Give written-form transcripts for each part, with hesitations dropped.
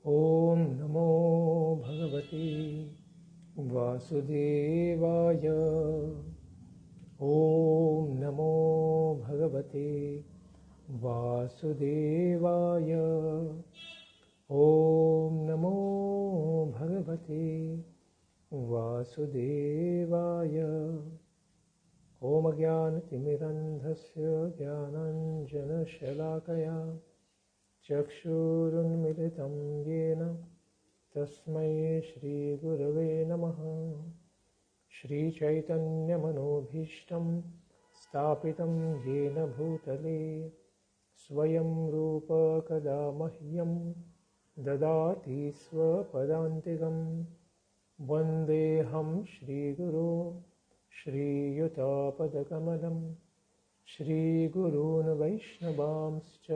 ॐ नमो भगवते वासुदेवाय। ॐ नमो भगवते वासुदेवाय। ॐ नमो भगवते वासुदेवाय। ॐ ज्ञानतिमिरन्धस्य ज्ञानाञ्जनशलाकया चक्षुरुन्मिलितं येन तस्मै श्रीगुरवे नमः। श्रीचैतन्यमनोभीष्टं स्थापितं येन भूतले स्वयं रूप कदा मह्यं ददाति स्वपदान्तिकं। वन्देऽहं श्रीगुरो श्रीयुतापदकमलं श्रीगुरून् वैष्णवांश्च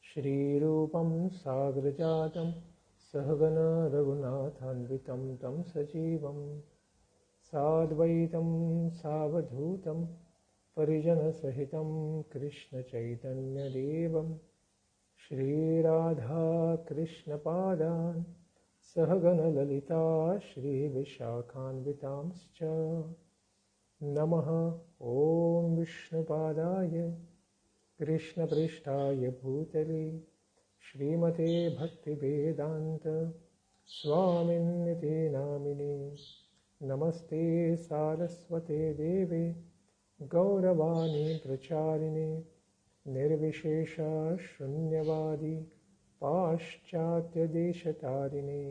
श्रीरूपं साग्रजातं सहगण रघुनाथान्वितं तं सजीवं साद्वैतं सावधूतं परिजनसहितं कृष्णचैतन्यदेवं श्रीराधाकृष्णपादान् सहगणललिता श्रीविशाखान्वितांश्च नमः। ॐ विष्णुपादाय कृष्णपृष्ठाय भूतले श्रीमते भक्तिवेदान्त स्वामिन्निति नामिने। नमस्ते सारस्वते देवे गौरवाणी प्रचारिणे निर्विशेष शून्यवादी पाश्चात्यदेशतारिणे।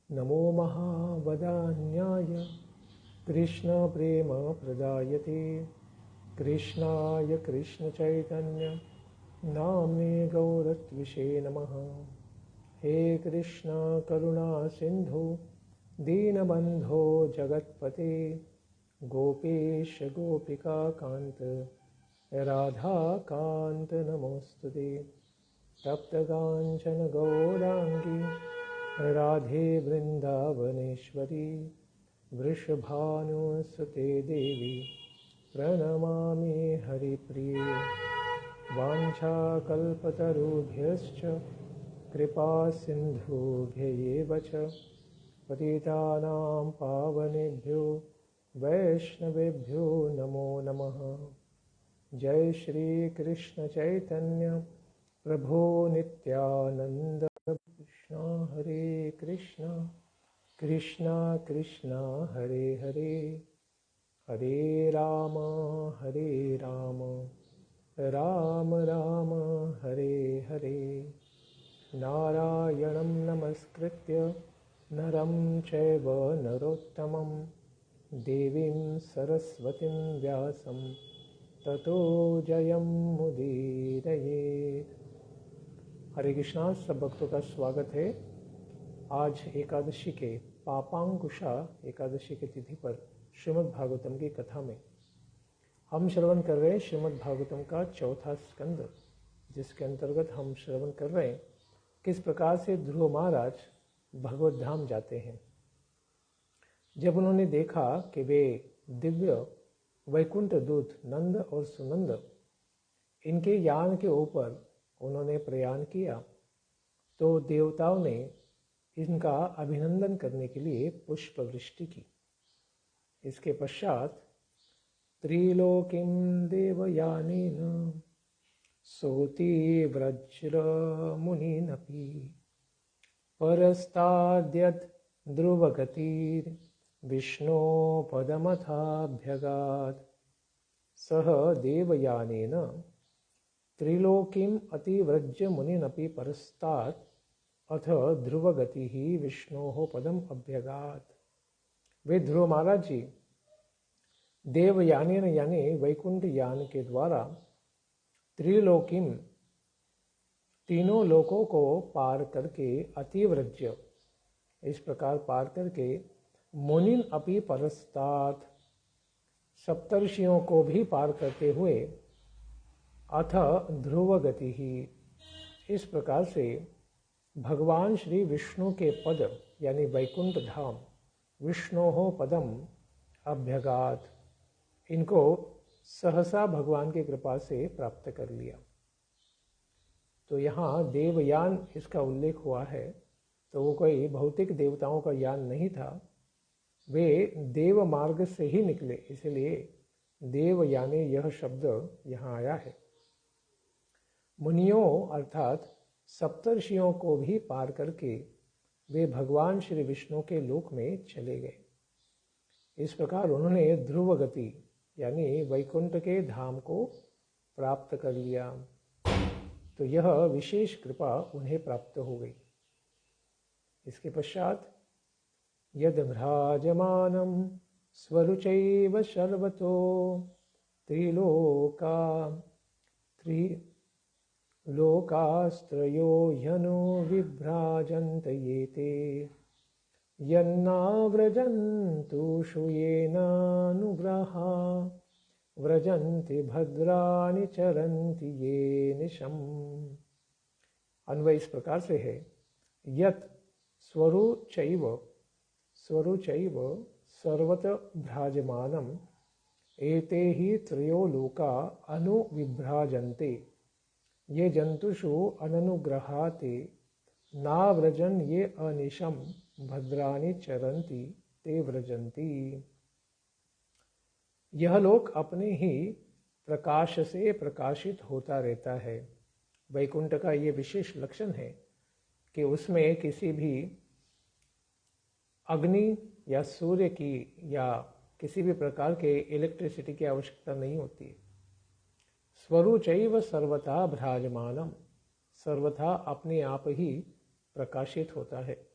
नमो महावदान्याय कृष्णप्रेमप्रदायते कृष्णाय कृष्णचैतन्य नाम्ने गौरत्विषे नमः। हे कृष्ण करुणा सिन्धु दीनबन्धो जगत्पते गोपेश गोपिका कान्त राधाकान्त नमोस्तुते। तप्तकाञ्चन गौराङ्गी राधे वृन्दावनेश्वरी वृषभानुसुते देवी प्रणमामि हरिप्रिये। वाञ्छाकल्पतरुभ्यश्च कृपासिन्धुभ्यैव च पतितानां पावनेभ्यो वैष्णवेभ्यो नमो नमः। जय श्री कृष्ण चैतन्य प्रभो नित्यानंद कृष्ण हरे कृष्ण कृष्ण कृष्ण हरे हरे हरे राम राम राम हरे हरे। नारायणं नमस्कृत्य नरं चैव नरोत्तमं देवीं सरस्वतीं व्यासं ततो जयमुदीरयेत्। हरे कृष्णा। सब भक्तों का स्वागत है। आज एकादशी के पापांकुशा एकादशी की तिथि पर श्रीमद् भागवतम की कथा में हम श्रवण कर रहे हैं श्रीमद् भागवतम का चौथा स्कंद, जिसके अंतर्गत हम श्रवण कर रहे हैं किस प्रकार से ध्रुव महाराज भगवत धाम जाते हैं। जब उन्होंने देखा कि वे दिव्य वैकुंठ दूत नंद और सुनंद इनके यान के ऊपर उन्होंने प्रयाण किया, तो देवताओं ने इनका अभिनंदन करने के लिए पुष्प वृष्टि की। इसके पश्चात त्रिलोकीं देवयानेन सोति व्रज्रमुनिनपि परस्ताद्यत् ध्रुवगतिर् विष्णो पदमथाभ्यगात्। सह देवयानेन त्रिलोकीम् अतिव्रज्य मुनिनपि परस्तात् अथ ध्रुवगतिः विष्णोः पदम अभ्यगात्। वे ध्रुव महाराज जी देवयानेन यानी वैकुंठ यान के द्वारा त्रिलोकीम तीनों लोकों को पार करके अतिव्रज्य इस प्रकार पार करके मुनिन अपि परस्तात् सप्तर्षियों को भी पार करते हुए अथ ध्रुव गति ही इस प्रकार से भगवान श्री विष्णु के पद यानी वैकुंठ धाम विष्णोः पदम अभ्यगात इनको सहसा भगवान की कृपा से प्राप्त कर लिया। तो यहाँ देवयान इसका उल्लेख हुआ है, तो वो कोई भौतिक देवताओं का यान नहीं था, वे देव मार्ग से ही निकले, इसलिए देवयाने यह शब्द यहाँ आया है। मुनियों अर्थात सप्तर्षियों को भी पार करके वे भगवान श्री विष्णु के लोक में चले गए। इस प्रकार उन्होंने ध्रुव गति यानी वैकुंठ के धाम को प्राप्त कर लिया, तो यह विशेष कृपा उन्हें प्राप्त हो गई। इसके पश्चात यद भ्राजमानं स्वरुचैव सर्वतो त्रिलोकास्त्रयो ह्यनु विभ्राजन्त येते यन्नाव्रजन्तु येनानुग्रहा व्रजन्ति भद्राणि चरन्ति ये निशम्। अन्वय इस प्रकार से है, यत् स्वरुचैव सर्वत भ्राजमानम एते ही त्रयो लोका अनुविभ्राजन्ते ये जंतुषु अननुग्रहाते नाव्रजन ये अनिशम भद्राणि चरन्ति ते व्रजन्ति। यह लोक अपने ही प्रकाश से प्रकाशित होता रहता है। वैकुंठ का ये विशेष लक्षण है कि उसमें किसी भी अग्नि या सूर्य की या किसी भी प्रकार के इलेक्ट्रिसिटी की आवश्यकता नहीं होती। स्वरुचैव सर्वथा भ्राजमानम, सर्वथा अपने आप ही प्रकाशित होता है।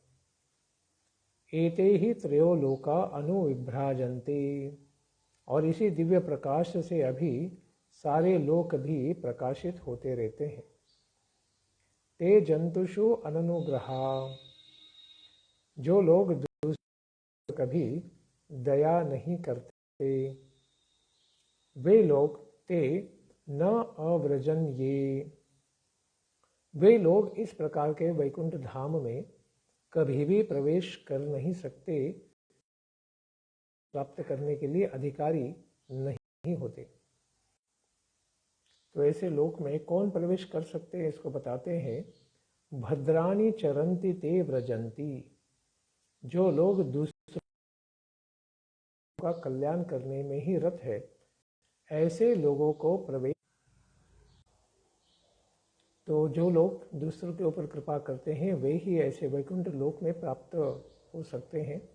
एते ही त्रयो लोका अनुविभ्राजन्ते, और इसी दिव्य प्रकाश से अभी सारे लोक भी प्रकाशित होते रहते हैं। ते जंतुषु अननुग्रहा, जो लोग दूसरे कभी दया नहीं करते, वे लोग ते न अव्रजन ये, वे लोग इस प्रकार के वैकुंठ धाम में कभी भी प्रवेश कर नहीं सकते, प्राप्त करने के लिए अधिकारी नहीं होते। तो ऐसे लोक में कौन प्रवेश कर सकते हैं, इसको बताते हैं। भद्राणि चरन्ति ते व्रजन्ति, जो लोग दूसरों का कल्याण करने में ही रत है, ऐसे लोगों को प्रवेश, तो जो लोग दूसरों के ऊपर कृपा करते हैं वे ही ऐसे वैकुंठ लोक में प्राप्त हो सकते हैं।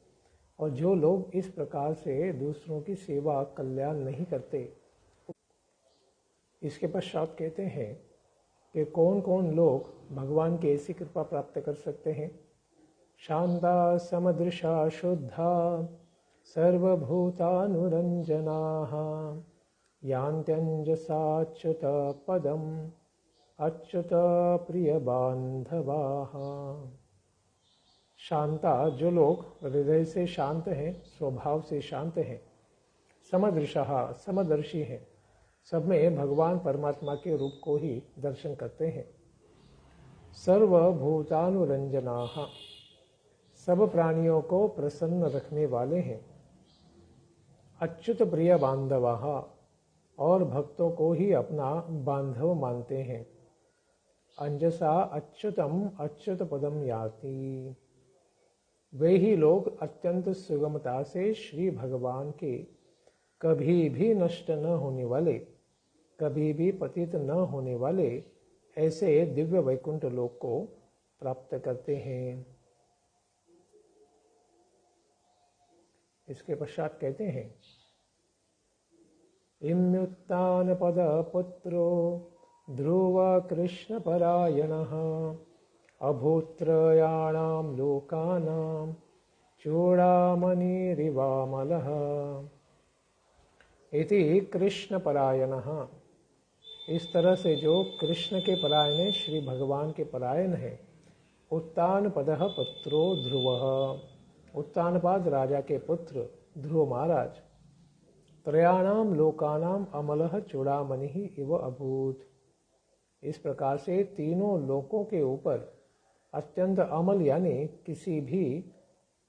और जो लोग इस प्रकार से दूसरों की सेवा कल्याण नहीं करते, इसके पश्चात कहते हैं कि कौन कौन लोग भगवान की ऐसी कृपा प्राप्त कर सकते हैं। शांता समदृशा शुद्धा सर्वभूतानुरंजनाः यान्त्यंजसाच्युत पदम अच्युत प्रिय बांधवाः। शांता, जो लोग हृदय से शांत हैं, स्वभाव से शांत हैं, समदृशः, समदर्शी हैं, सब में भगवान परमात्मा के रूप को ही दर्शन करते हैं। सर्वभूतानुरंजनाः, सब प्राणियों को प्रसन्न रखने वाले हैं। अच्युत प्रिय बांधवाः, और भक्तों को ही अपना बांधव मानते हैं। अंजसा अच्युतम अच्युत पदम याति, वे ही लोग अत्यंत सुगमता से श्री भगवान के कभी भी नष्ट न होने वाले, कभी भी पतित न होने वाले ऐसे दिव्य वैकुंठ लोक को प्राप्त करते हैं। इसके पश्चात कहते हैं, इम्युत्तान पद पुत्रो ध्रुव कृष्ण परायणः अभूत्रयाणां लोकानां चूड़ामणिरिवामलः। इति कृष्ण परायणः, इस तरह से जो कृष्ण के परायण श्री भगवान के परायण है। उत्तानपदः पुत्रो ध्रुवः, उत्तानपाद राजा के पुत्र ध्रुव महाराज। त्रयाणाम लोकानाम अमलः चूड़ामणि इव अभूत, इस प्रकार से तीनों लोकों के ऊपर अत्यंत अमल यानी किसी भी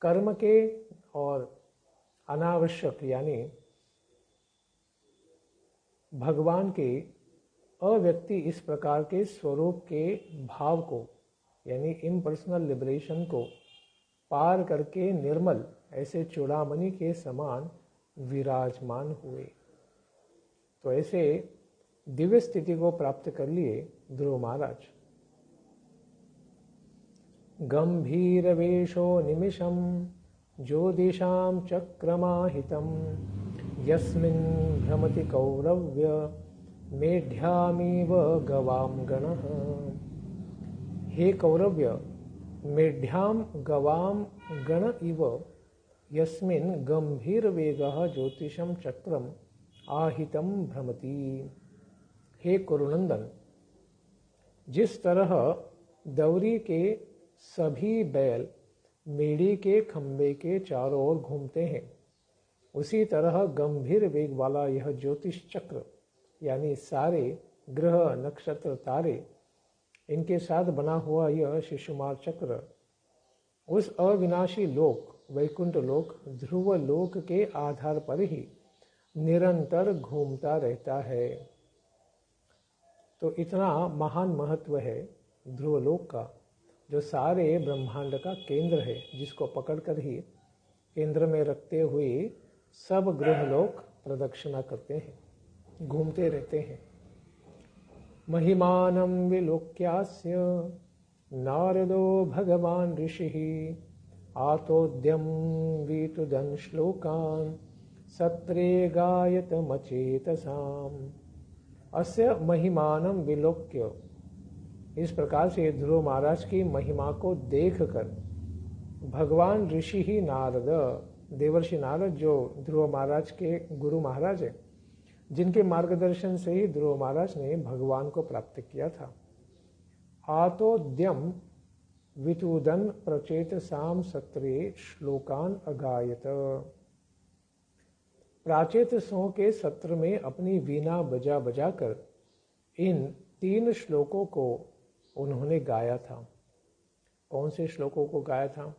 कर्म के और अनावश्यक यानी भगवान के अव्यक्ति इस प्रकार के स्वरूप के भाव को यानी इम्पर्सनल लिबरेशन को पार करके निर्मल ऐसे चूड़ामणि के समान विराजमान हुए। तो ऐसे दिव्य स्थिति को प्राप्त कर लिए ध्रुव महाराज। गंभीर वेशो निमिषम ज्योतिषां चक्रमाहितं यस्मिन् भ्रमति कौरव्य मेढ्यामिव गवाम गणः। हे कौरव्य, मेढ्याम गवाम गण इव यस्मिन् गंभीर वेगः ज्योतिषं चक्रम आहितं भ्रमति। हे कुरुनंदन, जिस तरह दौरी के सभी बैल मेढ़ी के खंबे के चारों ओर घूमते हैं, उसी तरह गंभीर वेग वाला यह ज्योतिष चक्र यानी सारे ग्रह नक्षत्र तारे इनके साथ बना हुआ यह शिशुमार चक्र उस अविनाशी लोक वैकुंठ लोक ध्रुव लोक के आधार पर ही निरंतर घूमता रहता है। तो इतना महान महत्व है ध्रुवलोक का, जो सारे ब्रह्मांड का केंद्र है, जिसको पकड़कर ही केंद्र में रखते हुए सब ग्रह लोक प्रदक्षिणा करते हैं, घूमते रहते हैं। महिमानं विलोक्यास्य नारदो भगवान ऋषिः आतोद्यं वीतुदन् श्लोकान् सत्रे गायतमचेतसाम्। अस्य महिमानं विलोक्य, इस प्रकार से ध्रुव महाराज की महिमा को देखकर भगवान ऋषि ही नारद, देवर्षि नारद जो ध्रुव महाराज के गुरु महाराज है, जिनके मार्गदर्शन से ही ध्रुव महाराज ने भगवान को प्राप्त किया था। आतोद्यम वितुदन प्रचेत साम सत्रे श्लोकान अगायत। प्राचेत सो के सत्र में अपनी वीणा बजा बजाकर इन 3 श्लोकों को उन्होंने गाया था। कौन से श्लोकों को गाया था,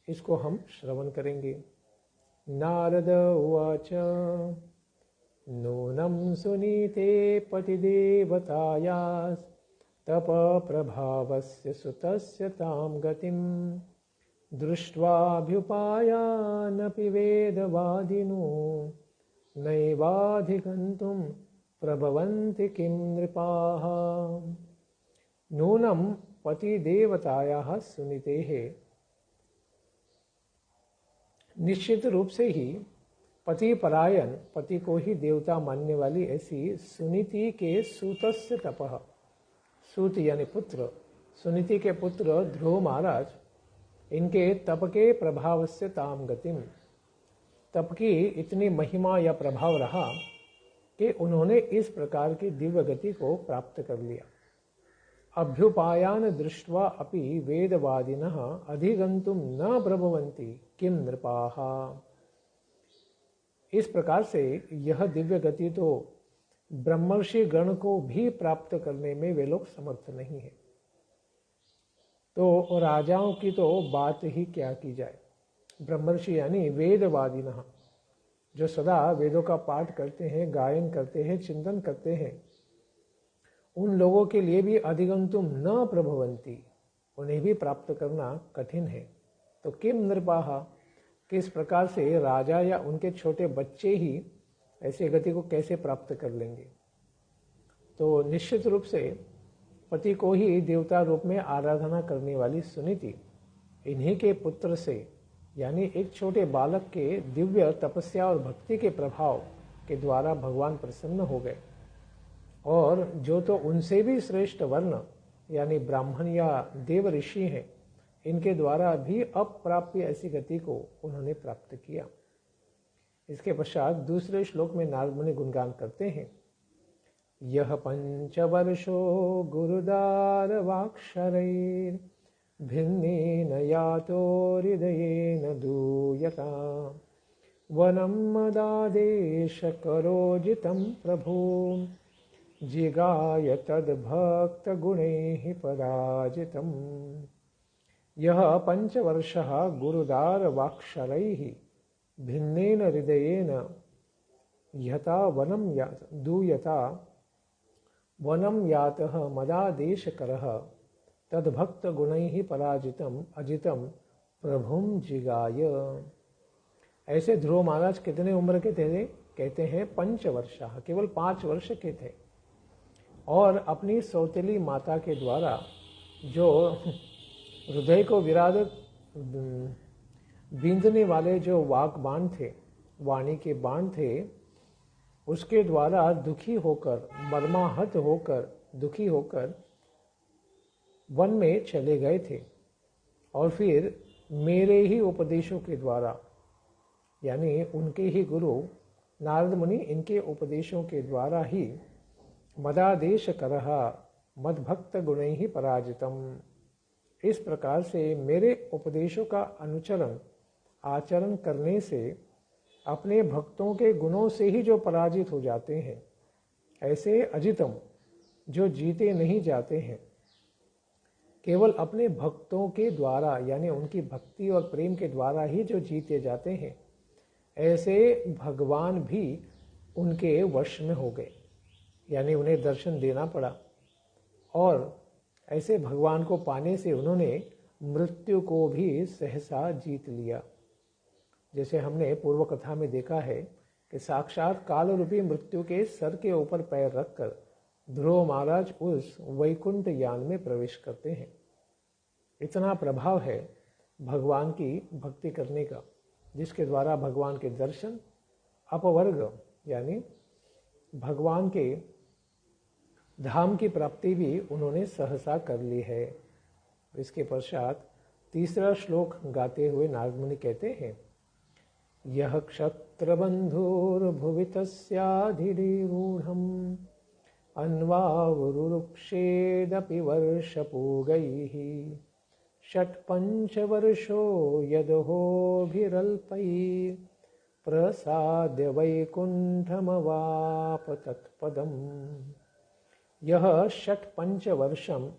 इसको हम श्रवण करेंगे। नारद उवाच नूनं सुनीते पतिदेवतायास् तप प्रभावस्य सुतस्य तां गतिं दृष्ट्वाभ्युपायानपि वेदवादिनो नैवाधिगन्तुं प्रभवन्ति किं नृपाः। नूनं पतिदेवतायाः सुनीतेः, निश्चित रूप से ही पति परायण, पति को ही देवता मानने वाली ऐसी सुनीति के सूतस्य तपः, सूत यानी पुत्र, सुनीति के पुत्र ध्रुव महाराज, इनके तप के प्रभाव से ताम गतिम, तप की इतनी महिमा या प्रभाव रहा कि उन्होंने इस प्रकार की दिव्य गति को प्राप्त कर लिया। अभ्युपायान दृष्ट्वा अपि वेदवादिनः अधिगंतुम न प्रभवन्ति किम नृपाः। इस प्रकार से यह दिव्य गति तो ब्रह्मर्षि गण को भी प्राप्त करने में वे लोग समर्थ नहीं है, तो राजाओं की तो बात ही क्या की जाए। ब्रह्मर्षि यानी वेदवादिनः, जो सदा वेदों का पाठ करते हैं, गायन करते हैं, चिंतन करते हैं, उन लोगों के लिए भी अधिगंतुम न प्रभवंती, उन्हें भी प्राप्त करना कठिन है। तो किम नृपाः, किस प्रकार से राजा या उनके छोटे बच्चे ही ऐसे गति को कैसे प्राप्त कर लेंगे। तो निश्चित रूप से पति को ही देवता रूप में आराधना करने वाली सुनीति इन्हीं के पुत्र से यानी एक छोटे बालक के दिव्य तपस्या और भक्ति के प्रभाव के द्वारा भगवान प्रसन्न हो गए, और जो तो उनसे भी श्रेष्ठ वर्ण यानी ब्राह्मण या देव ऋषि हैं, इनके द्वारा भी अप्राप्य ऐसी गति को उन्होंने प्राप्त किया। इसके पश्चात दूसरे श्लोक में नारद मुनि गुणगान करते हैं। यह पंचवर्षो गुरुदार वाक्षरैर् भिन्नेन यातो हृदयेन दूयता वनं मदादेश करोजितं प्रभो जिगाय तद्भक्त गुणैः पराजितम्। यह पंचवर्षः गुरुदार वाक्षरैः भिन्नेन हृदयेन यथा वनं दूयता वनम यातः मदादेशकरः तद्भक्त गुणैः पराजितम अजितम प्रभुम जिगाय। ऐसे ध्रुव महाराज कितने उम्र के थे? कहते हैं 5 वर्ष, केवल 5 वर्ष के थे। और अपनी सौतेली माता के द्वारा जो हृदय को विराद बींधने वाले जो वाक बाण थे, वाणी के बाण थे, उसके द्वारा दुखी होकर, मर्माहत होकर, दुखी होकर वन में चले गए थे। और फिर मेरे ही उपदेशों के द्वारा, यानी उनके ही गुरु नारद मुनि, इनके उपदेशों के द्वारा ही मदादेश करह मद्भक्त गुणैः ही पराजितम, इस प्रकार से मेरे उपदेशों का अनुचरण आचरण करने से अपने भक्तों के गुणों से ही जो पराजित हो जाते हैं, ऐसे अजितम जो जीते नहीं जाते हैं, केवल अपने भक्तों के द्वारा, यानी उनकी भक्ति और प्रेम के द्वारा ही जो जीते जाते हैं, ऐसे भगवान भी उनके वश में हो गए, यानी उन्हें दर्शन देना पड़ा। और ऐसे भगवान को पाने से उन्होंने मृत्यु को भी सहसा जीत लिया। जैसे हमने पूर्व कथा में देखा है कि साक्षात काल रूपी मृत्यु के सर के ऊपर पैर रखकर ध्रुव महाराज उस वैकुंठ यान में प्रवेश करते हैं। इतना प्रभाव है भगवान की भक्ति करने का, जिसके द्वारा भगवान के दर्शन, अपवर्ग यानी भगवान के धाम की प्राप्ति भी उन्होंने सहसा कर ली है। इसके पश्चात तीसरा श्लोक गाते हुए नारद मुनि कहते हैं, यह क्षत्रबंधुर्भुवि तस्याधिरूढ़म् अन्वावरुरुक्षेदपि वर्षपूगैः षट्पञ्चवर्षो यदहोभिरल्पैः प्रसाद्य वैकुण्ठमवाप तत्पदम्। यह षट्पञ्चवर्षं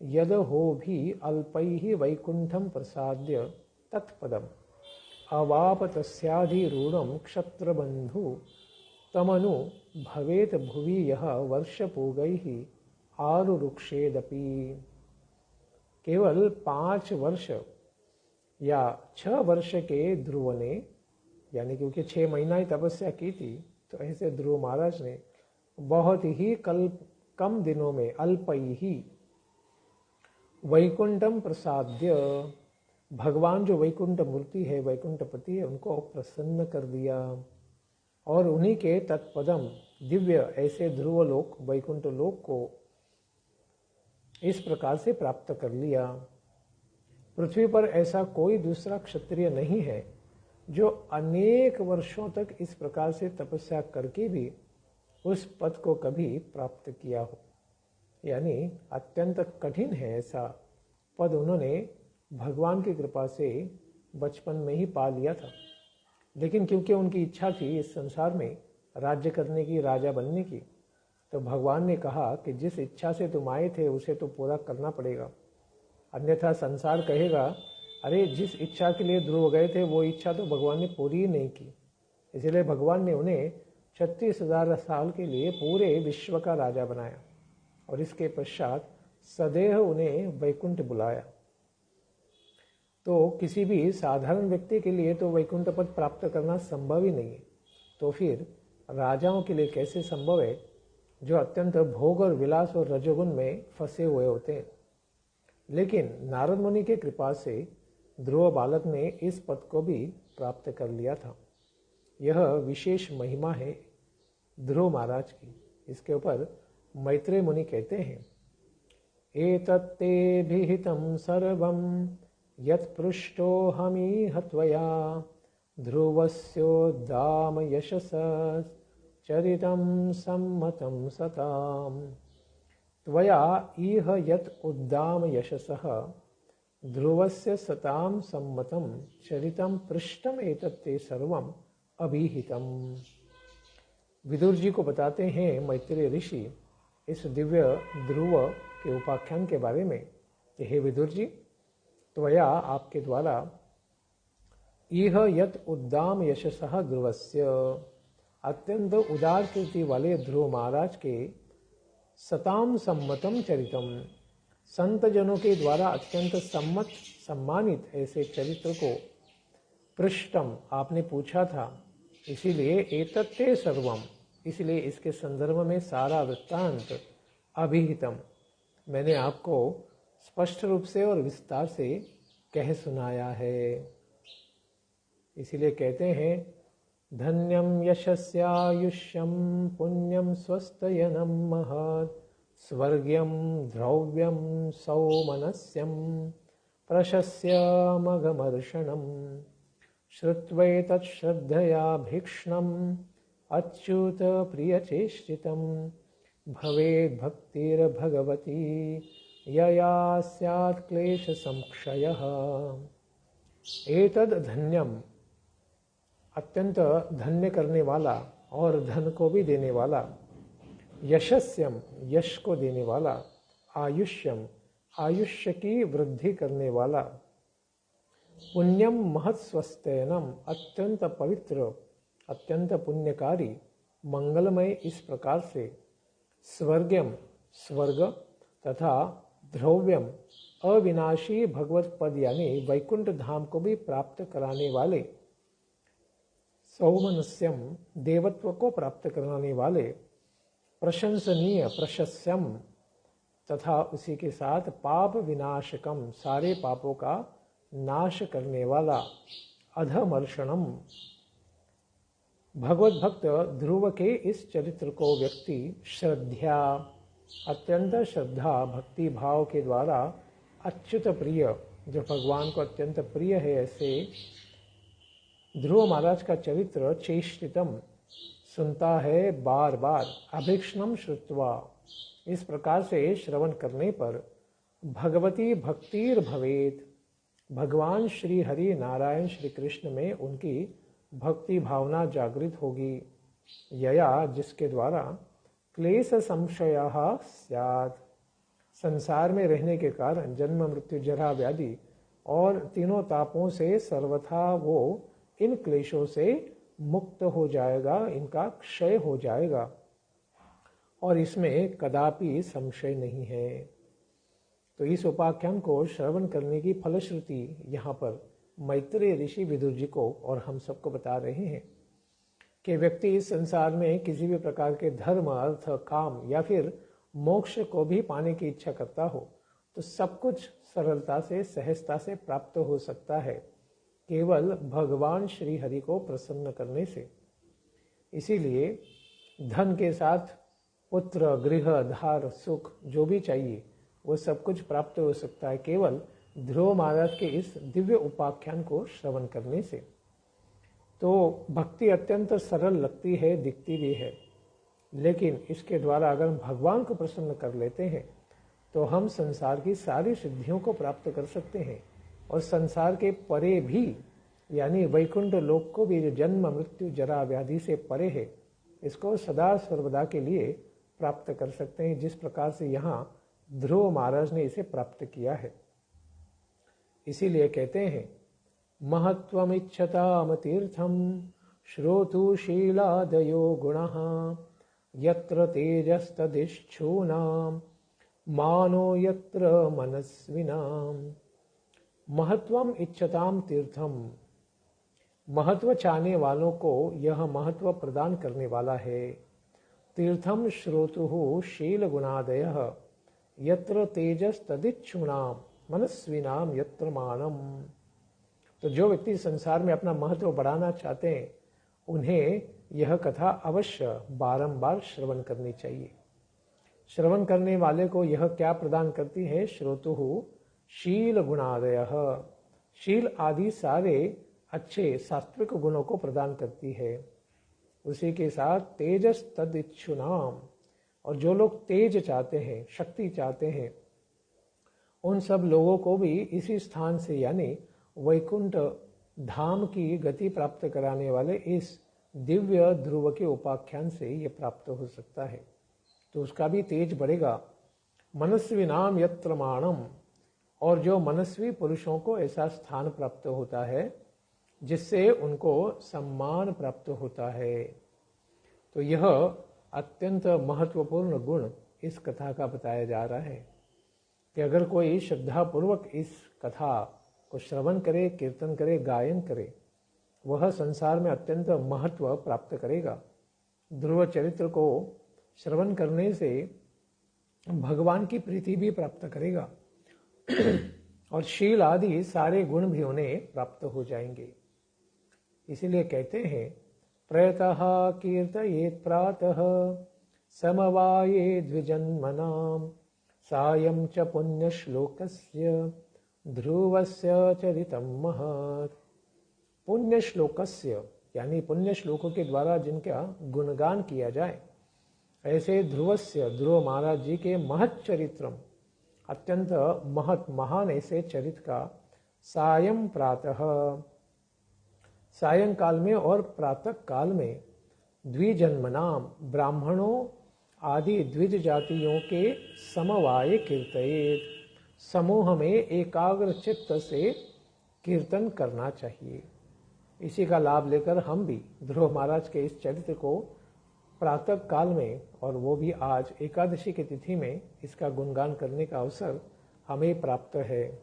यदहोभि अल्पैः वैकुण्ठं प्रसाद्य तत्पदम् अवाप तस्याधिरूढ़ं क्षत्रबंधु तमनु भवेत भुवि यह वर्षपूगैः आरुरुक्षेदपि। केवल 5 वर्ष या 6 वर्ष के ध्रुव ने, यानी क्योंकि 6 महीना ही तपस्या की थी, तो ऐसे ध्रुव महाराज ने बहुत ही कम दिनों में अल्पैः वैकुंठम प्रसाद्य, भगवान जो वैकुंठ मूर्ति है, वैकुंठपति है, उनको प्रसन्न कर दिया। और उन्हीं के तत्पदम दिव्य ऐसे ध्रुव लोक, वैकुंठ लोक को इस प्रकार से प्राप्त कर लिया। पृथ्वी पर ऐसा कोई दूसरा क्षत्रिय नहीं है जो अनेक वर्षों तक इस प्रकार से तपस्या करके भी उस पद को कभी प्राप्त किया हो। यानी अत्यंत कठिन है ऐसा पद, उन्होंने भगवान की कृपा से बचपन में ही पा लिया था। लेकिन क्योंकि उनकी इच्छा थी इस संसार में राज्य करने की, राजा बनने की, तो भगवान ने कहा कि जिस इच्छा से तुम आए थे उसे तो पूरा करना पड़ेगा, अन्यथा संसार कहेगा अरे जिस इच्छा के लिए ध्रुव गए थे वो इच्छा तो भगवान ने पूरी ही नहीं की। इसलिए भगवान ने उन्हें 36,000 साल के लिए पूरे विश्व का राजा बनाया और इसके पश्चात सदैव उन्हें वैकुंठ बुलाया। तो किसी भी साधारण व्यक्ति के लिए तो वैकुंठ पद प्राप्त करना संभव ही नहीं है, तो फिर राजाओं के लिए कैसे संभव है जो अत्यंत भोग और विलास और रजोगुण में फंसे हुए होते हैं। लेकिन नारद मुनि के कृपा से ध्रुव बालक ने इस पद को भी प्राप्त कर लिया था। यह विशेष महिमा है ध्रुव महाराज की। इसके ऊपर मैत्रेय मुनि कहते हैं, एतत्ते विहितं सर्वं यत्पृष्टोऽहमिह त्वया ध्रुवस्योद्दाम यशसः चरितं सम्मतं सताम्। त्वया इह यत् उद्दाम यशसः ध्रुवस्य सतां सम्मतं चरितं पृष्ठम एतत्ते सर्वम अभिहितम। विदुर जी को बताते हैं मैत्रेय ऋषि इस दिव्य ध्रुव के उपाख्यान के बारे में कि हे विदुर जी, त्वया आपके द्वारा इह यत् उद्दाम यशसः ध्रुवस्य, अत्यंत उदार कीर्ति वाले ध्रुव महाराज के सताम सम्मतम चरितम, संत जनों के द्वारा अत्यंत सम्मत सम्मानित ऐसे चरित्र को पृष्ठम आपने पूछा था, इसीलिए एतत्ते सर्वम, इसलिए इसके संदर्भ में सारा वृत्तांत अभिहितम, मैंने आपको स्पष्ट रूप से और विस्तार से कह सुनाया है। इसीलिए कहते हैं धन्यम यशस्यायुष्यम पुण्यम स्वस्थयनम महत् स्वर्ग्यम द्रव्यम सौमनस्यम प्रशस्यमगमर्षणम श्रुत्वैतत् श्रद्धया भीक्ष्णम् अच्युत प्रियचेष्टितं भवेद् भक्तिर्भगवती यया स्यात् क्लेश संक्षयः। एतद् धन्यम, अत्यंत धन्य करने वाला और धन को भी देने वाला, यशस्यम, यश को देने वाला, आयुष्यम, आयुष्य की वृद्धि करने वाला, पुण्यम महत्स्वस्थेनम, अत्यंत पवित्र, अत्यंत पुण्यकारी, मंगलमय इस प्रकार से, स्वर्ग्यम, स्वर्ग तथा द्रव्यम, अविनाशी भगवत पद यानी वैकुंठ धाम को भी प्राप्त कराने वाले, सौमनस्यम, देवत्व को प्राप्त कराने वाले, प्रशंसनीय, प्रशस्यम तथा उसी के साथ पाप विनाशकम, सारे पापों का नाश करने वाला, अधमर्षणम। भगवत भक्त ध्रुव के इस चरित्र को व्यक्ति श्रद्धा, अत्यंत श्रद्धा भक्ति भाव के द्वारा अच्युत प्रिय, जो भगवान को अत्यंत प्रिय है, ऐसे ध्रुव महाराज का चरित्र चेष्टितम, सुनता है बार बार, अभीक्ष्णम श्रुत्वा, इस प्रकार से श्रवण करने पर, भगवती भक्तिर भवेत, भगवान श्री हरि नारायण श्री कृष्ण में उनकी भक्ति भावना जागृत होगी, यया, जिसके द्वारा क्लेश संशयः स्यात्, संसार में रहने के कारण जन्म मृत्यु जरा व्याधि और तीनों तापों से सर्वथा वो इन क्लेशों से मुक्त हो जाएगा, इनका क्षय हो जाएगा और इसमें कदापि संशय नहीं है। तो इस उपाख्यान को श्रवण करने की फलश्रुति यहाँ पर मैत्रेय ऋषि विदुर जी को और हम सबको बता रहे हैं कि व्यक्ति इस संसार में किसी भी प्रकार के धर्म, अर्थ, काम या फिर मोक्ष को भी पाने की इच्छा करता हो तो सब कुछ सरलता से, सहजता से प्राप्त हो सकता है, केवल भगवान श्री हरि को प्रसन्न करने से। इसीलिए धन के साथ पुत्र, गृह, धार, सुख जो भी चाहिए वो सब कुछ प्राप्त हो सकता है केवल ध्रुव महाराज के इस दिव्य उपाख्यान को श्रवण करने से। तो भक्ति अत्यंत सरल लगती है, दिखती भी है, लेकिन इसके द्वारा अगर हम भगवान को प्रसन्न कर लेते हैं तो हम संसार की सारी सिद्धियों को प्राप्त कर सकते हैं और संसार के परे भी, यानी वैकुंठ लोक को भी, जो जन्म मृत्यु जरा व्याधि से परे है, इसको सदा सर्वदा के लिए प्राप्त कर सकते हैं, जिस प्रकार से यहाँ ध्रुव महाराज ने इसे प्राप्त किया है। इसीलिए कहते हैं महत्वमिच्छताम तीर्थम श्रोतुशीलादयो गुणः यत्र तेजस्तदिच्छूनाम मानो यत्र मनस्विनाम। महत्वम इच्छताम तीर्थम, महत्व चाहने वालों को यह महत्व प्रदान करने वाला है। तीर्थम श्रोतुः शील गुणादयः यत्र तेजस्तदिच्छूनाम मनस्विनाम यत्र मानम। तो जो व्यक्ति संसार में अपना महत्व बढ़ाना चाहते हैं उन्हें यह कथा अवश्य बारंबार श्रवण करनी चाहिए। श्रवण करने वाले को यह क्या प्रदान करती है? श्रोतुः शील गुणादयः, शील आदि सारे अच्छे सात्विक गुणों को प्रदान करती है। उसी के साथ तेजस तदिच्छुनाम, और जो लोग तेज चाहते हैं, शक्ति चाहते हैं, उन सब लोगों को भी इसी स्थान से यानी वैकुंठ धाम की गति प्राप्त कराने वाले इस दिव्य ध्रुव के उपाख्यान से ये प्राप्त हो सकता है। तो उसका भी तेज बढ़ेगा। मनस्वी नाम यत्र माणम, और जो मनस्वी पुरुषों को ऐसा स्थान प्राप्त होता है जिससे उनको सम्मान प्राप्त होता है। तो यह अत्यंत महत्वपूर्ण गुण इस कथा का बताया जा रहा है कि अगर कोई श्रद्धापूर्वक इस कथा को श्रवण करे, कीर्तन करे, गायन करे, वह संसार में अत्यंत महत्व प्राप्त करेगा। ध्रुव चरित्र को श्रवण करने से भगवान की प्रीति भी प्राप्त करेगा और शील आदि सारे गुण भी उन्हें प्राप्त हो जाएंगे। इसीलिए कहते हैं, प्रयतः कीर्तयेत् प्रातः समवाये द्विजन्मनां सायं च पुण्यश्लोकस्य ध्रुवस्य चरितं महत्। पुण्य श्लोकस्य यानी पुण्य श्लोकों के द्वारा जिनका गुणगान किया जाए, ऐसे ध्रुवस्य ध्रुव महाराज जी के महत् चरित्रम अत्यंत महत् महान ऐसे चरित्र का सायं प्रातः सायंकाल में और प्रातः काल में द्विजन्मनाम ब्राह्मणों आदि द्विज जातियों के समवाय कीर्तयेत् समूह में एकाग्र चित्त से कीर्तन करना चाहिए। इसी का लाभ लेकर हम भी ध्रुव महाराज के इस चरित्र को प्रातः काल में और वो भी आज एकादशी की तिथि में इसका गुणगान करने का अवसर हमें प्राप्त है।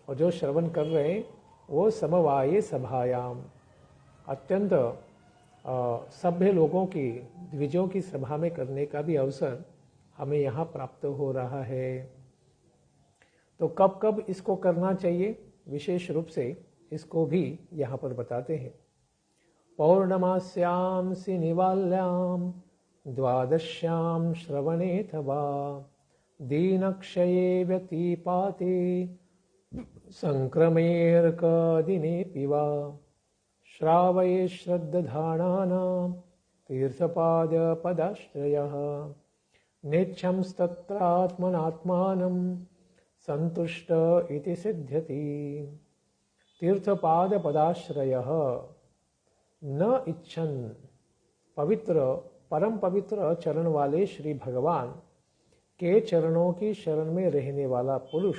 और जो श्रवण कर रहे हैं वो समवाये सभायाम अत्यंत सभ्य लोगों की द्विजों की सभा में करने का भी अवसर हमें यहाँ प्राप्त हो रहा है। तो कब कब इसको करना चाहिए, विशेष रूप से इसको भी यहाँ पर बताते हैं। पौर्णमास्यां सिनिवाल्यां द्वादश्यां श्रवणेऽथवा दीनक्षये व्यतीपाते संक्रमेऽर्कदिनेऽपि वा श्रावये श्रद्धानां तीर्थपादपदाश्रयः नेच्छंस्तत्रात्मनात्मानं संतुष्ट इति सिद्ध्यति। तीर्थपाद पदाश्रय न इच्छन पवित्र परम पवित्र चरण वाले श्री भगवान के चरणों की शरण में रहने वाला पुरुष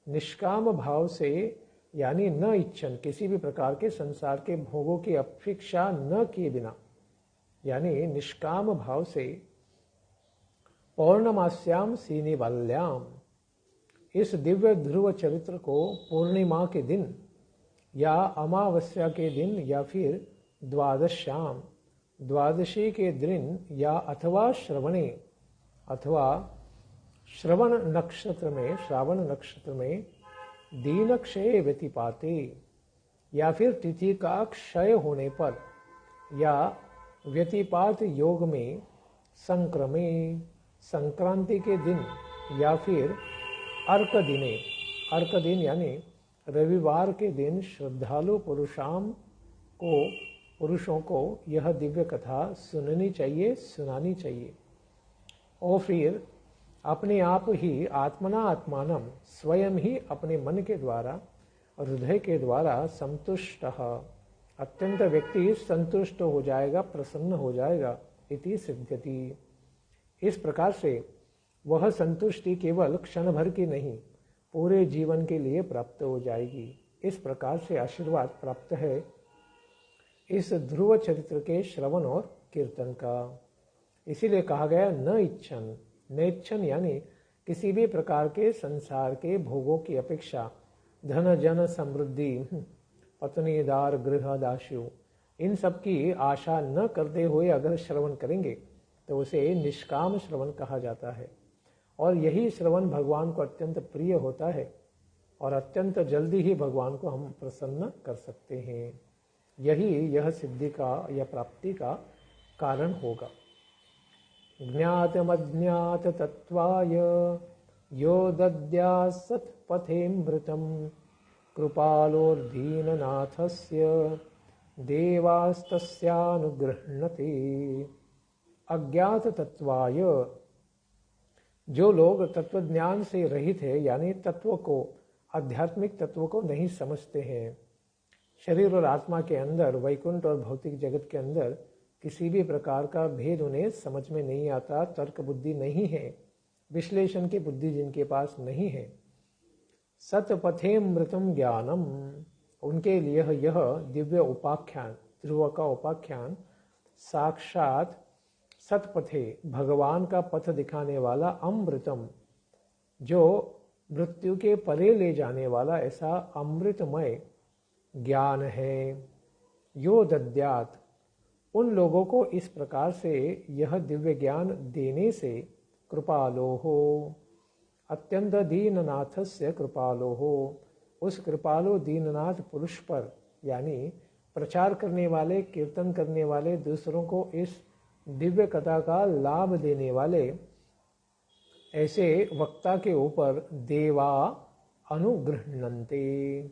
निष्काम भाव से यानी न इच्छन किसी भी प्रकार के संसार के भोगों की अपेक्षा न किए बिना यानी निष्काम भाव से पौर्णमास्याम सीनिवाल्याम इस दिव्य ध्रुव चरित्र को पूर्णिमा के दिन या अमावस्या के दिन या फिर द्वादश्याम द्वादशी के दिन या अथवा श्रवणे अथवा श्रवण नक्षत्र में श्रावण नक्षत्र में दीनक्षय व्यतिपाते या फिर तिथि का क्षय होने पर या व्यतिपात योग में संक्रमे संक्रांति के दिन या फिर अर्क दिन यानी रविवार के दिन श्रद्धालु पुरुषों को यह दिव्य कथा सुननी चाहिए, सुनानी चाहिए। और फिर अपने आप ही आत्मना आत्मानम स्वयं ही अपने मन के द्वारा हृदय के द्वारा संतुष्ट अत्यंत व्यक्ति संतुष्ट हो जाएगा, प्रसन्न हो जाएगा। इति सिद्ध्यति। इस प्रकार से वह संतुष्टि केवल क्षण भर की नहीं पूरे जीवन के लिए प्राप्त हो जाएगी। इस प्रकार से आशीर्वाद प्राप्त है इस ध्रुव चरित्र के श्रवण और कीर्तन का। इसीलिए कहा गया न इच्छन यानी किसी भी प्रकार के संसार के भोगों की अपेक्षा धन जन समृद्धि पत्नीदार गृह दास्यु इन सब की आशा न करते हुए अगर श्रवण करेंगे तो उसे निष्काम श्रवण कहा जाता है। और यही श्रवण भगवान को अत्यंत प्रिय होता है और अत्यंत जल्दी ही भगवान को हम प्रसन्न कर सकते हैं। यही यह सिद्धि का या प्राप्ति का कारण होगा। ज्ञातमज्ञात तत्वाय यो दद्यात् सत्पथेऽमृतं कृपालोर्दीननाथस्य देवास्तस्यानुगृह्णते। अज्ञात तत्वाय जो लोग तत्वज्ञान से रहित है यानी तत्व को आध्यात्मिक तत्व को नहीं समझते हैं, शरीर और आत्मा के अंदर वैकुंठ और भौतिक जगत के अंदर किसी भी प्रकार का भेद उन्हें समझ में नहीं आता, तर्क बुद्धि नहीं है, विश्लेषण की बुद्धि जिनके पास नहीं है। सतपथेऽमृतं ज्ञानम उनके लिए यह दिव्य उपाख्यान ध्रुव का उपाख्यान साक्षात सतपथे, भगवान का पथ दिखाने वाला, अमृतम, जो मृत्यु के परे ले जाने वाला ऐसा अमृतमय ज्ञान है। यो दद्यात, उन लोगों को इस प्रकार से यह दिव्य ज्ञान देने से कृपालो हो, अत्यंत दीननाथस्य कृपालो हो, उस कृपालो दीननाथ पुरुष पर, यानी प्रचार करने वाले, कीर्तन करने वाले, दूसरों को इस दिव्य कथा का लाभ देने वाले ऐसे वक्ता के ऊपर देवा अनुगृह्णन्ते,